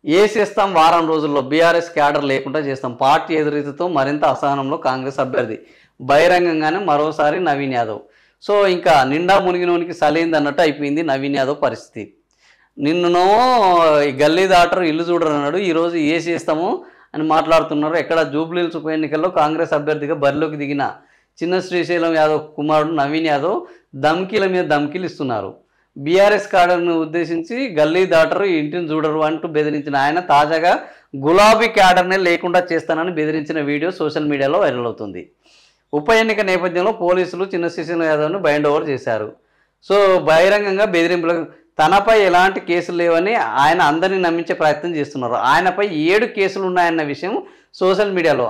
ఏసేస్తాం వారం రోజుల్లో BRS cadre లేకుండా చేస్తాం. పార్టీ ఎదురీతతో మరింత అసహనంలో కాంగ్రెస్ అభ్యర్థి. బహిరంగంగానే మరోసారి నవీన్ యాదవ్. సో ఇంకా నిండా మునిగినోనికి సలైంది అన్నట్టు అయిపోయింది నవీన్ యాదవ్ పరిస్థితి. నిన్నునో గల్లీ దాటరు ఇల్లు చూడరు అన్నాడు. ఈరోజు ఏసేస్తాము అని మాట్లాడుతున్నారు. ఎక్కడ జూబ్లీహిల్స్ ఉప ఎన్నికల్లో కాంగ్రెస్ అభ్యర్థిగా బరిలోకి దిగిన చిన్న శ్రీశైలం యాదవ్ కుమారుడు నవీన్ యాదవ్ ధమ్కీల మీద ధమ్కీలు ఇస్తున్నారు. బీఆర్ఎస్ క్యాడర్ను ఉద్దేశించి గల్లీ దాటరు ఇంటిని చూడరు అంటూ బెదిరించిన ఆయన తాజాగా గులాబీ క్యాడర్నే లేకుండా చేస్తానని బెదిరించిన వీడియో సోషల్ మీడియాలో వైరల్ అవుతుంది. ఉప ఎన్నిక నేపథ్యంలో పోలీసులు చిన్న శ్రీశైలం యాదవ్ను బైండ్ ఓవర్ చేశారు. సో బహిరంగంగా బెదిరింపులకు తనపై ఎలాంటి కేసులు లేవని ఆయన అందరినీ నమ్మించే ప్రయత్నం చేస్తున్నారు. ఆయనపై 7 కేసులు ఉన్నాయన్న విషయం సోషల్ మీడియాలో.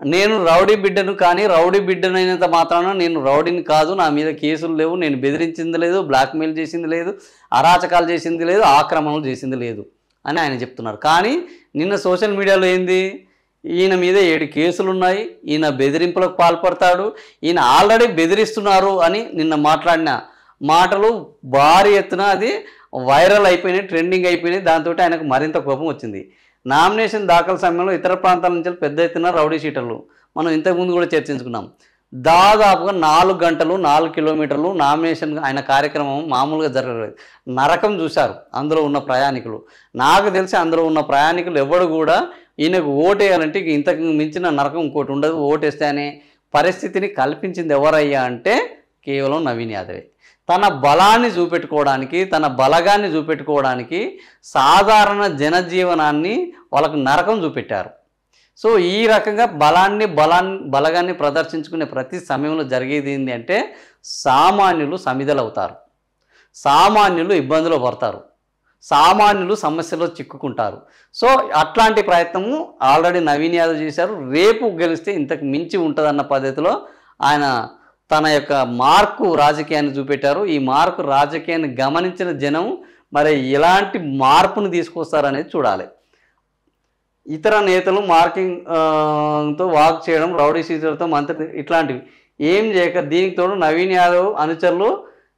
నేను రౌడీ బిడ్డను, కానీ రౌడీ బిడ్డనైనంత మాత్రాన నేను రౌడీని కాదు, నా మీద కేసులు లేవు, నేను బెదిరించింది లేదు, బ్లాక్మెయిల్ చేసింది లేదు, అరాచకాలు చేసింది లేదు, ఆక్రమణలు చేసింది లేదు అని ఆయన చెప్తున్నారు. కానీ నిన్న సోషల్ మీడియాలో ఏంది, ఈయన మీద 7 కేసులు ఉన్నాయి, ఈయన బెదిరింపులకు పాల్పడతాడు, ఈయన ఆల్రెడీ బెదిరిస్తున్నారు అని నిన్న మాట్లాడిన మాటలు భారీ ఎత్తున అది వైరల్ అయిపోయినాయి, ట్రెండింగ్ అయిపోయినాయి. దాంతో ఆయనకు మరింత కోపం వచ్చింది. నామినేషన్ దాఖలు సమయంలో ఇతర ప్రాంతాల నుంచి పెద్ద ఎత్తున రౌడీ షీటర్లు మనం ఇంతకుముందు కూడా చర్చించుకున్నాం. దాదాపుగా 4 గంటలు 4 కిలోమీటర్లు నామినేషన్ ఆయన కార్యక్రమం మామూలుగా జరగలేదు. నరకం చూశారు అందులో ఉన్న ప్రయాణికులు. నాకు తెలిసి అందులో ఉన్న ప్రయాణికులు ఎవడు కూడా ఈయనకు ఓటేయాలంటే ఇంతకు మించిన నరకం ఇంకోటి ఉండదు, ఓటేస్తే అనే పరిస్థితిని కల్పించింది ఎవరయ్యా అంటే కేవలం నవీన్ యాదవే. తన బలాన్ని చూపెట్టుకోవడానికి, తన బలగాన్ని చూపెట్టుకోవడానికి సాధారణ జనజీవనాన్ని వాళ్ళకు నరకం చూపెట్టారు. సో ఈ రకంగా బలగాన్ని ప్రదర్శించుకునే ప్రతి సమయంలో జరిగేది ఏంటి అంటే సామాన్యులు సమిధలవుతారు, సామాన్యులు ఇబ్బందులు పడతారు, సామాన్యులు సమస్యలో చిక్కుకుంటారు. సో అట్లాంటి ప్రయత్నము ఆల్రెడీ నవీన్ యాదవ్ చేశారు. రేపు గెలిస్తే ఇంతకు మించి ఉంటుందన్న పద్ధతిలో ఆయన తన యొక్క మార్కు రాజకీయాన్ని చూపెట్టారు. ఈ మార్కు రాజకీయాన్ని గమనించిన జనం మరి ఎలాంటి మార్పును తీసుకొస్తారనేది చూడాలి. ఇతర నేతలు మార్కింగ్తో వాక్ చేయడం, రౌడీ సీజర్తో మంత్రి ఇట్లాంటివి ఏం చేయక దీనికి తోడు నవీన్ యాదవ్ అనుచరులు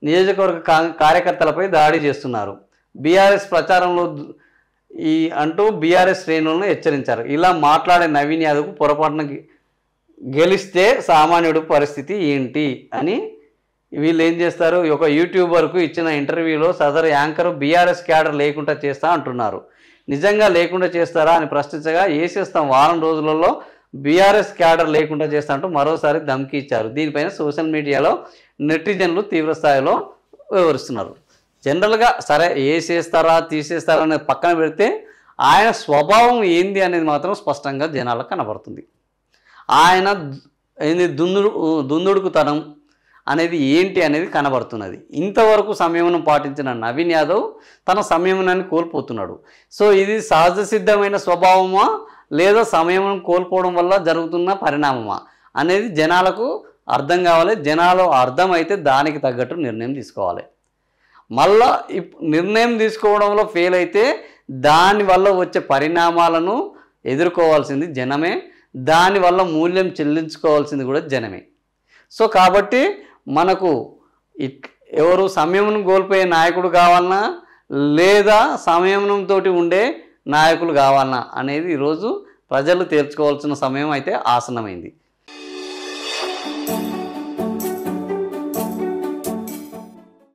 నియోజకవర్గ కార్యకర్తలపై దాడి చేస్తున్నారు. బీఆర్ఎస్ ప్రచారంలో అంటూ బీఆర్ఎస్ శ్రేణులను హెచ్చరించారు. ఇలా మాట్లాడే నవీన్ యాదవ్కు పొరపాటున గెలిస్తే సామాన్యుడి పరిస్థితి ఏంటి అని వీళ్ళు ఏం చేస్తారు, ఒక యూట్యూబర్కు ఇచ్చిన ఇంటర్వ్యూలో సదరు యాంకర్ బీఆర్ఎస్ క్యాడర్ లేకుండా చేస్తా అంటున్నారు. నిజంగా లేకుండా చేస్తారా అని ప్రశ్నించగా ఏసేస్తాం వారం రోజులలో బీఆర్ఎస్ క్యాడర్ లేకుండా చేస్తా అంటూ మరోసారి ధమ్కి ఇచ్చారు. దీనిపైన సోషల్ మీడియాలో నెటిజన్లు తీవ్రస్థాయిలో వివరిస్తున్నారు. జనరల్గా సరే ఏసేస్తారా తీసేస్తారా అనేది పక్కన పెడితే ఆయన స్వభావం ఏంది అనేది మాత్రం స్పష్టంగా జనాలకు కనబడుతుంది. ఆయన ఏంది దుందుడుకుతనం అనేది ఏంటి అనేది కనబడుతున్నది. ఇంతవరకు సంయమనం పాటించిన నవీన్ యాదవ్ తన సంయమనాన్ని కోల్పోతున్నాడు. సో ఇది సహజ సిద్ధమైన స్వభావమా లేదా సంయమనం కోల్పోవడం వల్ల జరుగుతున్న పరిణామమా అనేది జనాలకు అర్థం కావాలి. జనాలు అర్థమైతే దానికి తగ్గట్టు నిర్ణయం తీసుకోవాలి. మళ్ళా నిర్ణయం తీసుకోవడంలో ఫెయిల్ అయితే దానివల్ల వచ్చే పరిణామాలను ఎదుర్కోవాల్సింది జనమే, దానివల్ల మూల్యం చెల్లించుకోవాల్సింది కూడా జనమే. సో కాబట్టి మనకు ఎవరు సంయమనం కోల్పోయే నాయకుడు కావాలన్నా లేదా సంయమనంతో ఉండే నాయకులు కావాలన్నా అనేది ఈరోజు ప్రజలు తేల్చుకోవాల్సిన సమయం అయితే ఆసన్నమైంది.